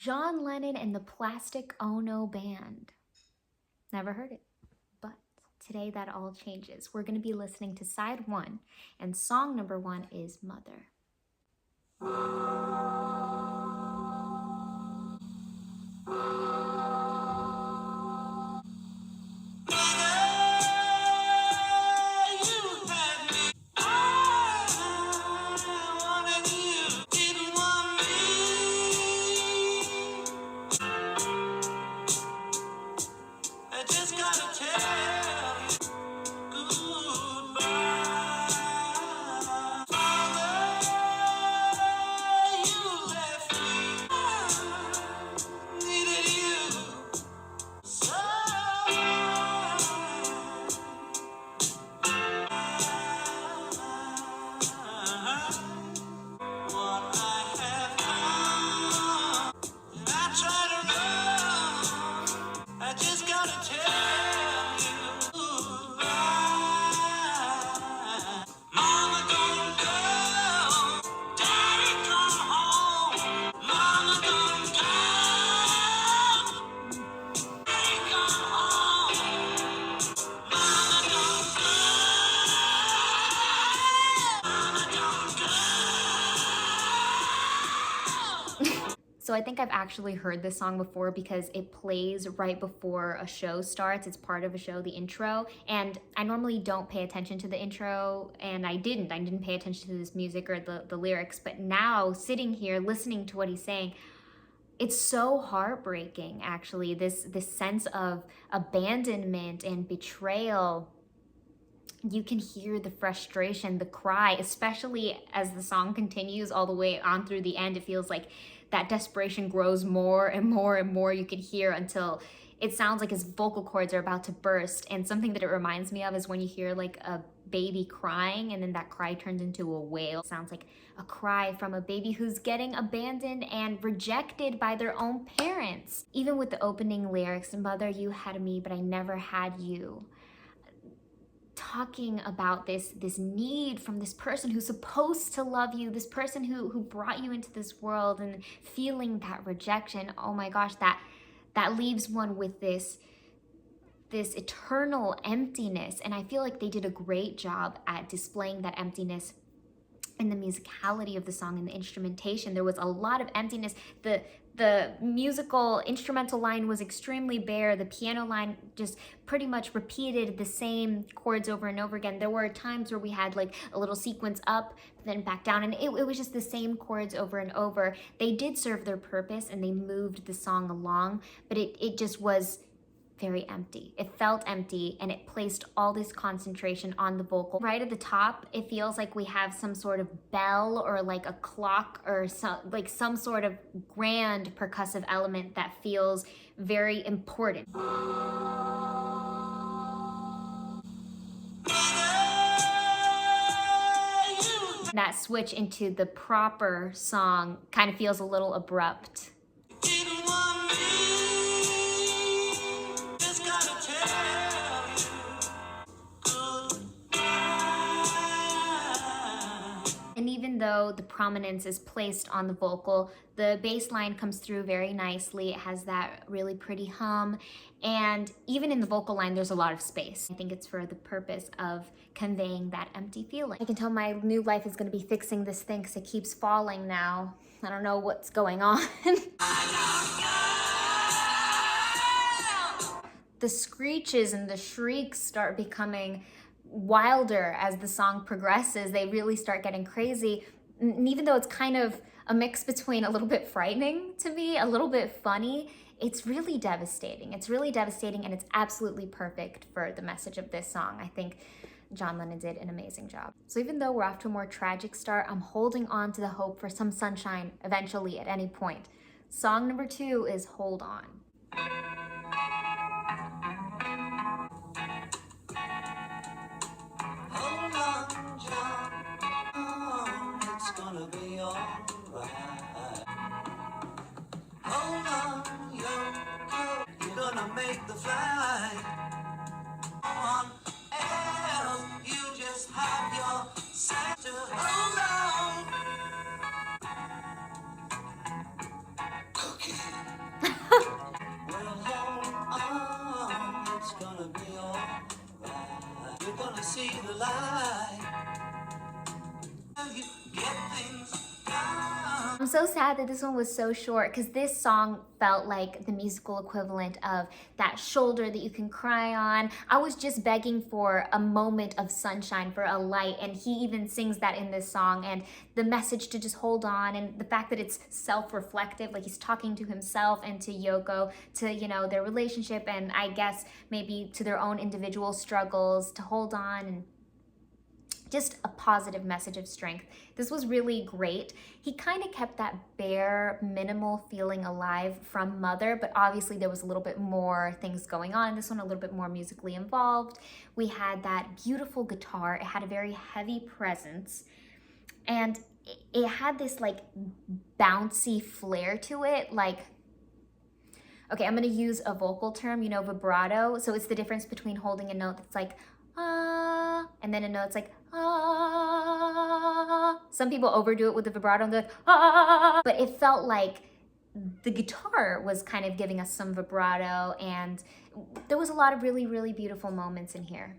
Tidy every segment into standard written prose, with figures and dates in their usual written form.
John Lennon and the Plastic Ono Band. Never heard it, but today that all changes. We're going to be listening to side one, and song number one is Mother. So I think I've actually heard this song before because it plays right before a show starts. It's part of a show, the intro, and I normally don't pay attention to the intro, and I didn't pay attention to this music or the lyrics, but now sitting here listening to what he's saying, it's so heartbreaking, actually, this sense of abandonment and betrayal. You can hear the frustration, the cry, especially as the song continues all the way on through the end. It feels like that desperation grows more and more and more. You can hear until it sounds like his vocal cords are about to burst. And something that it reminds me of is when you hear like a baby crying and then that cry turns into a wail. It sounds like a cry from a baby who's getting abandoned and rejected by their own parents. Even with the opening lyrics, "Mother, you had me, but I never had you." Talking about this need from this person who's supposed to love you, this person who brought you into this world, and feeling that rejection. Oh my gosh, that leaves one with this eternal emptiness. And I feel like they did a great job at displaying that emptiness in the musicality of the song and the instrumentation. There was a lot of emptiness. The musical instrumental line was extremely bare. The piano line just pretty much repeated the same chords over and over again. There were times where we had like a little sequence up, then back down, and it was just the same chords over and over. They did serve their purpose and they moved the song along, but it just was very empty. It felt empty, and it placed all this concentration on the vocal. Right at the top, it feels like we have some sort of bell or like a clock or some sort of grand percussive element that feels very important. That switch into the proper song kind of feels a little abrupt. And even though the prominence is placed on the vocal, the bass line comes through very nicely. It has that really pretty hum. And even in the vocal line, there's a lot of space. I think it's for the purpose of conveying that empty feeling. I can tell my new life is going to be fixing this thing because it keeps falling now. I don't know what's going on. The screeches and the shrieks start becoming wilder as the song progresses. They really start getting crazy. And even though it's kind of a mix between a little bit frightening to me, a little bit funny, it's really devastating. It's really devastating, and it's absolutely perfect for the message of this song. I think John Lennon did an amazing job. So even though we're off to a more tragic start, I'm holding on to the hope for some sunshine eventually at any point. Song number two is Hold On. Make the flight on else you just have yourself to hold on. Okay. so sad that this one was so short because this song felt like the musical equivalent of that shoulder that you can cry on. I was just begging for a moment of sunshine, for a light, and he even sings that in this song. And the message to just hold on, and the fact that it's self-reflective, like he's talking to himself and to Yoko, to, you know, their relationship, and I guess maybe to their own individual struggles, to hold on, and just a positive message of strength. This was really great. He kind of kept that bare, minimal feeling alive from Mother, but obviously there was a little bit more things going on. This one a little bit more musically involved. We had that beautiful guitar. It had a very heavy presence, and it had this like bouncy flair to it. Like, okay, I'm gonna use a vocal term, you know, vibrato. So it's the difference between holding a note that's like, ah, and then a note that's like, ah. Some people overdo it with the vibrato and they're like, ah, but it felt like the guitar was kind of giving us some vibrato, and there was a lot of really, really beautiful moments in here.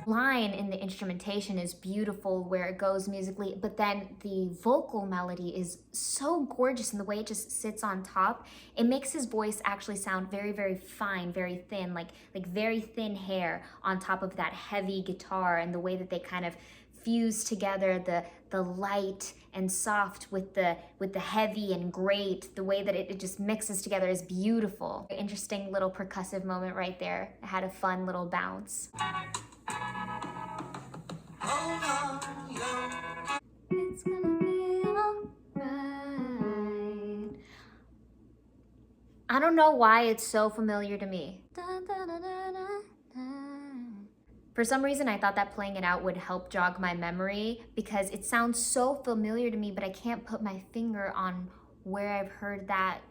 Line in the instrumentation is beautiful where it goes musically, but then the vocal melody is so gorgeous in the way it just sits on top. It makes his voice actually sound very, very fine, very thin, like very thin hair on top of that heavy guitar, and the way that they kind of fuse together the light and soft with the heavy and great. The way that it just mixes together is beautiful. Interesting little percussive moment right there. It had a fun little bounce. It's gonna be alright. I don't know why it's so familiar to me. For some reason, I thought that playing it out would help jog my memory because it sounds so familiar to me, but I can't put my finger on where I've heard that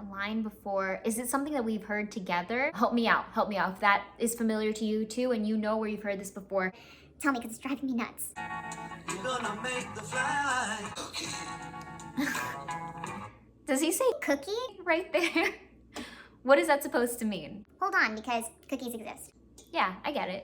line before. Is it something that we've heard together? Help me out, help me out. If that is familiar to you too, and you know where you've heard this before, tell me, because it's driving me nuts. You're gonna make the fly. Does he say cookie right there? What is that supposed to mean? Hold on, because cookies exist. Yeah, I get it.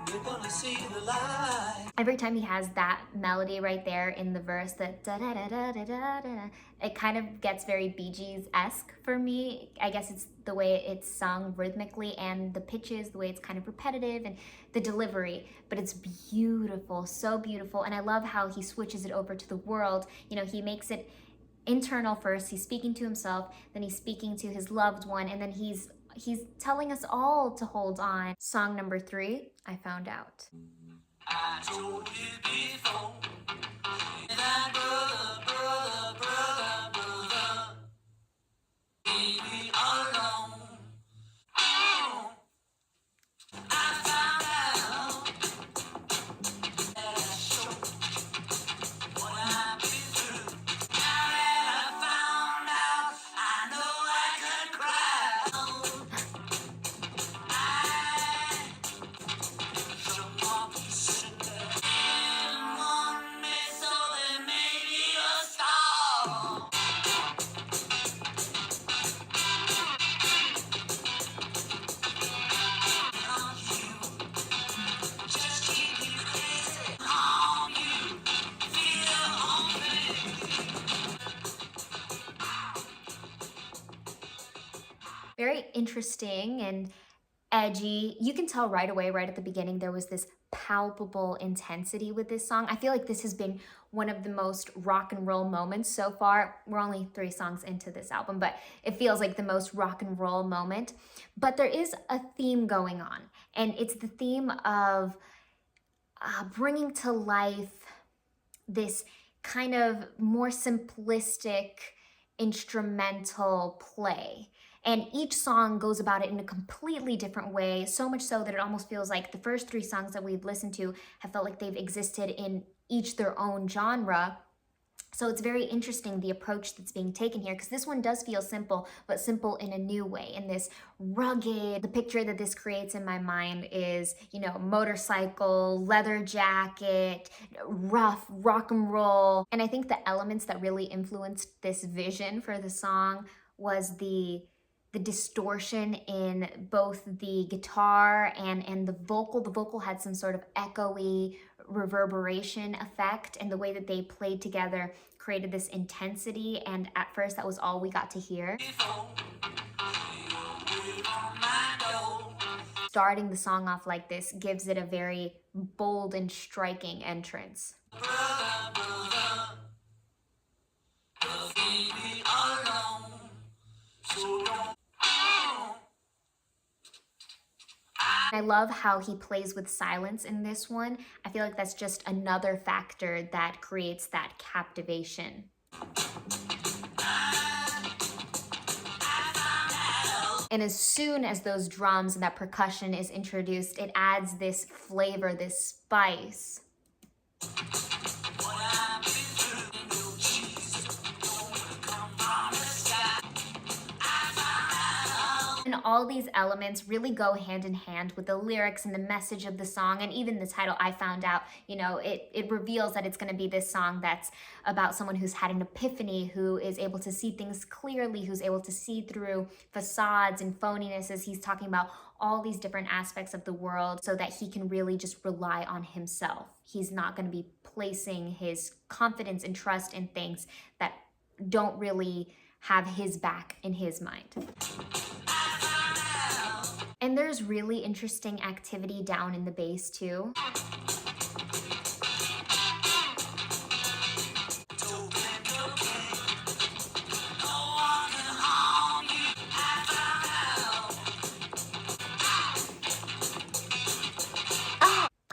You're gonna see the light. Every time he has that melody right there in the verse, the da da da da da da da, it kind of gets very Bee Gees-esque for me. I guess it's the way it's sung rhythmically, and the pitches, the way it's kind of repetitive, and the delivery, but it's beautiful, so beautiful. And I love how he switches it over to the world. You know, he makes it internal first. He's speaking to himself, then he's speaking to his loved one, and then he's telling us all to hold on. Song number 3, I Found Out. I told you before that brother, baby alone. I found out that I showed what I've been through. Now that I found out, I know I could cry. I don't want to sit there in one minute, so there may be a star. Just keep me crazy on you. Feel on me. Very interesting and edgy. You can tell right away, right at the beginning, there was this palpable intensity with this song. I feel like this has been one of the most rock and roll moments so far. We're only 3 songs into this album, but it feels like the most rock and roll moment. But there is a theme going on, and it's the theme of bringing to life this kind of more simplistic instrumental play. And each song goes about it in a completely different way, so much so that it almost feels like the first 3 songs that we've listened to have felt like they've existed in each their own genre. So it's very interesting the approach that's being taken here, because this one does feel simple, but simple in a new way, in this rugged. The picture that this creates in my mind is, you know, motorcycle, leather jacket, rough rock and roll. And I think the elements that really influenced this vision for the song was the distortion in both the guitar and the vocal. The vocal had some sort of echoey reverberation effect, and the way that they played together created this intensity, and at first that was all we got to hear. Starting the song off like this gives it a very bold and striking entrance. I love how he plays with silence in this one. I feel like that's just another factor that creates that captivation. And as soon as those drums and that percussion is introduced, it adds this flavor, this spice. And all these elements really go hand in hand with the lyrics and the message of the song, and even the title, I found out, you know, it reveals that it's going to be this song that's about someone who's had an epiphany, who is able to see things clearly, who's able to see through facades and phoniness, as he's talking about all these different aspects of the world, so that he can really just rely on himself. He's not going to be placing his confidence and trust in things that don't really have his back in his mind. And there's really interesting activity down in the bass too.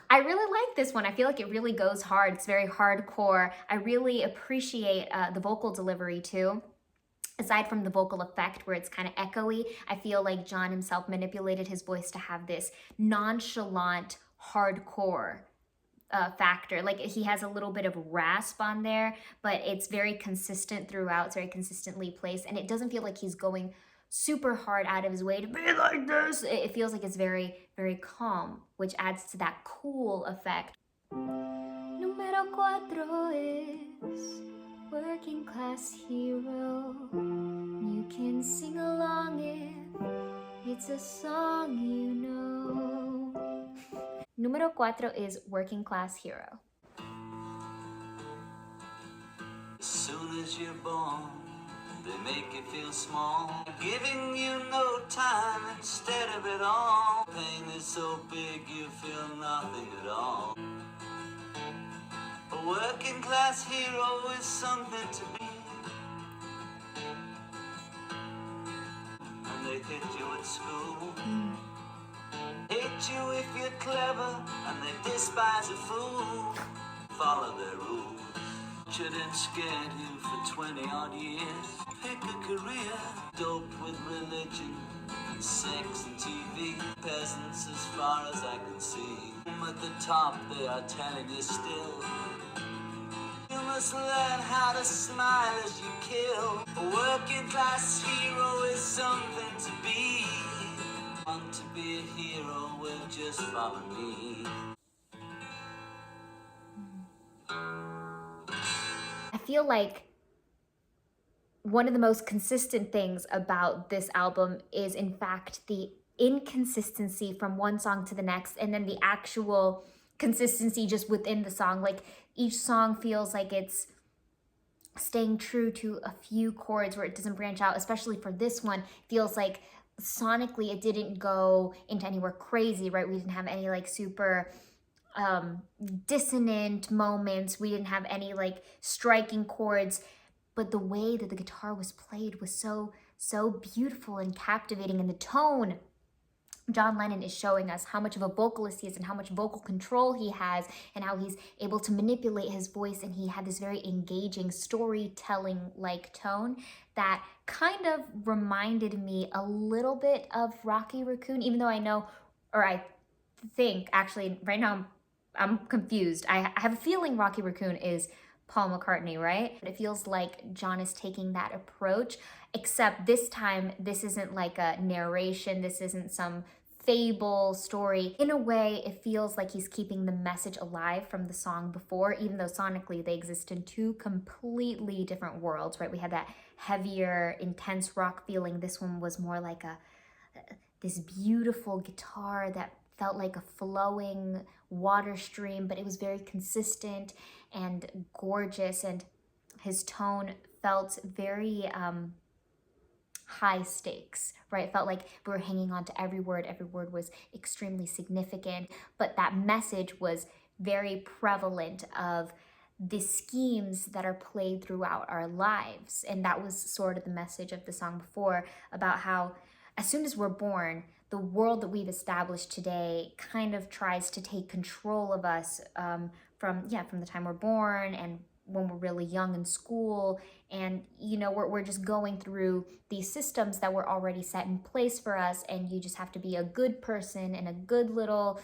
I really like this one. I feel like it really goes hard. It's very hardcore. I really appreciate the vocal delivery too. Aside from the vocal effect where it's kind of echoey, I feel like John himself manipulated his voice to have this nonchalant, hardcore factor. Like, he has a little bit of rasp on there, but it's very consistent throughout. It's very consistently placed, and it doesn't feel like he's going super hard out of his way to be like this. It feels like it's very, very calm, which adds to that cool effect. Número 4 is Working Class Hero. You can sing along if it's a song you know. Número 4 is Working Class Hero. As soon as you're born, they make you feel small, giving you no time instead of it all. Pain is so big you feel nothing at all. A working class hero is something to be, and they hit you at school. Hate you if you're clever, and they despise a fool. Follow their rules. Shouldn't scared you for 20 odd years. Pick a career, dope with religion, and sex and TV. Peasants as far as I can see. At the top they are telling you still, you must learn how to smile as you kill. A working class hero is something to be. Want to be a hero, well just follow me. I feel like one of the most consistent things about this album is, in fact, the inconsistency from one song to the next, and then the actual consistency just within the song. Like, each song feels like it's staying true to a few chords where it doesn't branch out. Especially for this one, feels like sonically it didn't go into anywhere crazy, right? We didn't have any like super dissonant moments. We didn't have any like striking chords, but the way that the guitar was played was so beautiful and captivating. And the tone, John Lennon is showing us how much of a vocalist he is and how much vocal control he has, and how he's able to manipulate his voice, and he had this very engaging storytelling like tone that kind of reminded me a little bit of Rocky Raccoon, even though I know, or I think actually right now I'm confused. I have a feeling Rocky Raccoon is Paul McCartney, right? It feels like John is taking that approach, except this time, this isn't like a narration, this isn't some fable story. In a way, it feels like he's keeping the message alive from the song before, even though sonically they exist in two completely different worlds, right? We had that heavier, intense rock feeling. This one was more like this beautiful guitar that felt like a flowing water stream, but it was very consistent and gorgeous, and his tone felt very high stakes, right? It felt like we were hanging on to every word. Every word was extremely significant, but that message was very prevalent of the schemes that are played throughout our lives. And that was sort of the message of the song before, about how as soon as we're born, the world that we've established today kind of tries to take control of us from the time we're born and when we're really young in school. And we're just going through these systems that were already set in place for us, and you just have to be a good person and a good little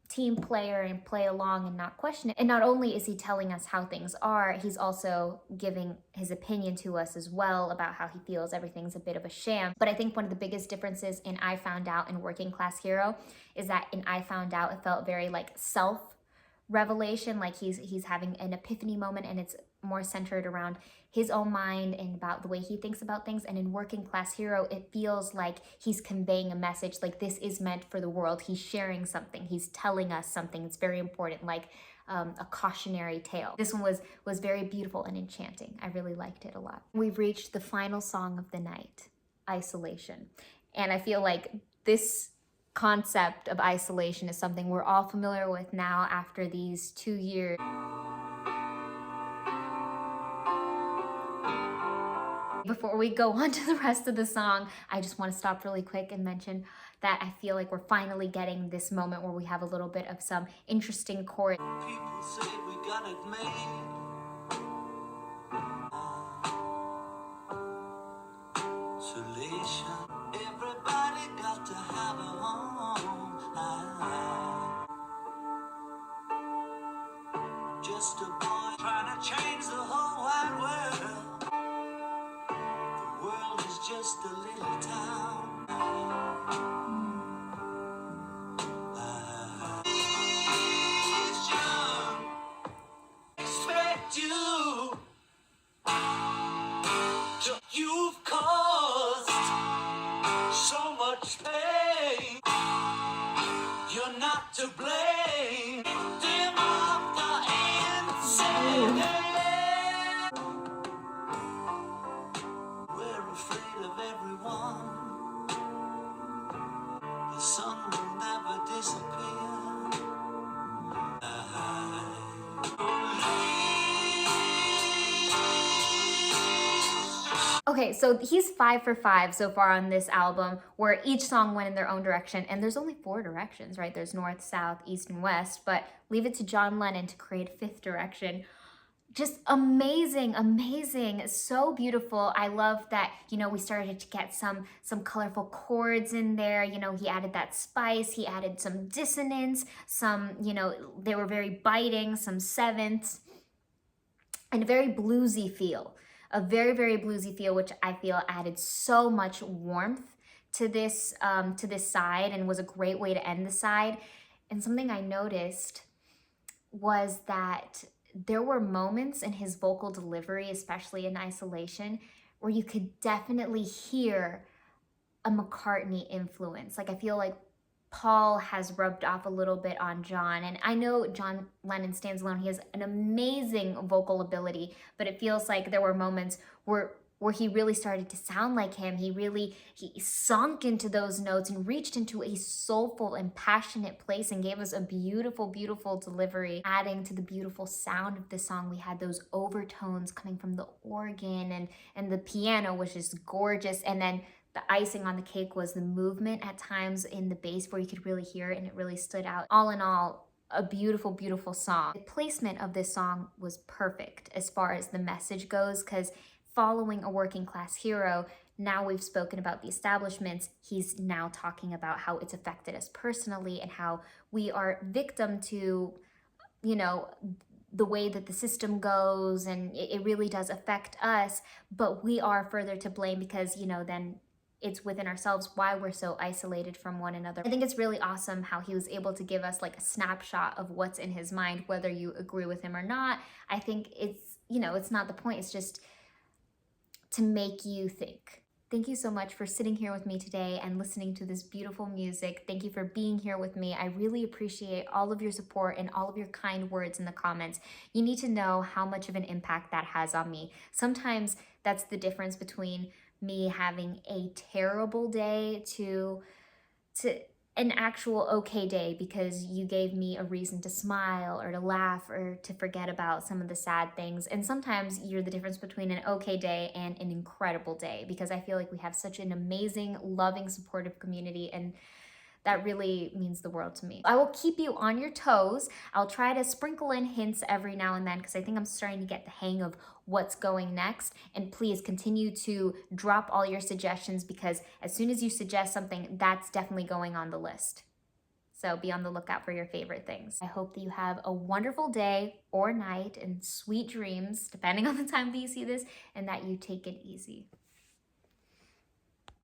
team player and play along and not question it. And not only is he telling us how things are, he's also giving his opinion to us as well about how he feels everything's a bit of a sham. But I think one of the biggest differences in I Found Out and Working Class Hero is that in I Found Out, it felt very like self revelation, like he's having an epiphany moment, and it's more centered around his own mind and about the way he thinks about things. And in Working Class Hero, it feels like he's conveying a message, like this is meant for the world. He's sharing something, he's telling us something. It's very important, like a cautionary tale. This one was very beautiful and enchanting. I really liked it a lot. We've reached the final song of the night, Isolation. And I feel like this concept of isolation is something we're all familiar with now after these 2 years. Before we go on to the rest of the song, I just want to stop really quick and mention that I feel like we're finally getting this moment where we have a little bit of some interesting chords. People say we got it made. Isolation. Everybody got to have a home. Just a boy trying to change the whole wide world. The world is just a little town. Expect you. You've caused so much pain. You're not to blame. Dim of the insane. We're afraid of everyone. The sun will never disappear. Okay, so he's 5 for 5 so far on this album, where each song went in their own direction, and there's only 4 directions, right? There's north, south, east, and west, but leave it to John Lennon to create a 5th direction. Just amazing, amazing, so beautiful. I love that, we started to get some colorful chords in there. He added that spice, he added some dissonance, some, they were very biting, some sevenths, and a very bluesy feel. A very, very bluesy feel, which I feel added so much warmth to this side and was a great way to end the side. And something I noticed was that there were moments in his vocal delivery, especially in Isolation, where you could definitely hear a McCartney influence. Like, I feel like Paul has rubbed off a little bit on John. And I know John Lennon stands alone. He has an amazing vocal ability, but it feels like there were moments where he really started to sound like him. He sunk into those notes and reached into a soulful and passionate place and gave us a beautiful, beautiful delivery. Adding to the beautiful sound of the song, we had those overtones coming from the organ and the piano, which is gorgeous. And then the icing on the cake was the movement at times in the bass where you could really hear it, and it really stood out. All in all, a beautiful, beautiful song. The placement of this song was perfect as far as the message goes, because following a working class hero, now we've spoken about the establishments, he's now talking about how it's affected us personally and how we are victim to, the way that the system goes, and it really does affect us, but we are further to blame because, you know, then it's within ourselves why we're so isolated from one another. I think it's really awesome how he was able to give us like a snapshot of what's in his mind, whether you agree with him or not. I think it's, you know, it's not the point, it's just to make you think. Thank you so much for sitting here with me today and listening to this beautiful music. Thank you for being here with me. I really appreciate all of your support and all of your kind words in the comments. You need to know how much of an impact that has on me. Sometimes that's the difference between me having a terrible day to an actual okay day, because you gave me a reason to smile or to laugh or to forget about some of the sad things. And sometimes you're the difference between an okay day and an incredible day, because I feel like we have such an amazing, loving, supportive community, and that really means the world to me. I will keep you on your toes. I'll try to sprinkle in hints every now and then because I think I'm starting to get the hang of what's going next. And please continue to drop all your suggestions, because as soon as you suggest something, that's definitely going on the list. So be on the lookout for your favorite things. I hope that you have a wonderful day or night and sweet dreams, depending on the time that you see this, and that you take it easy.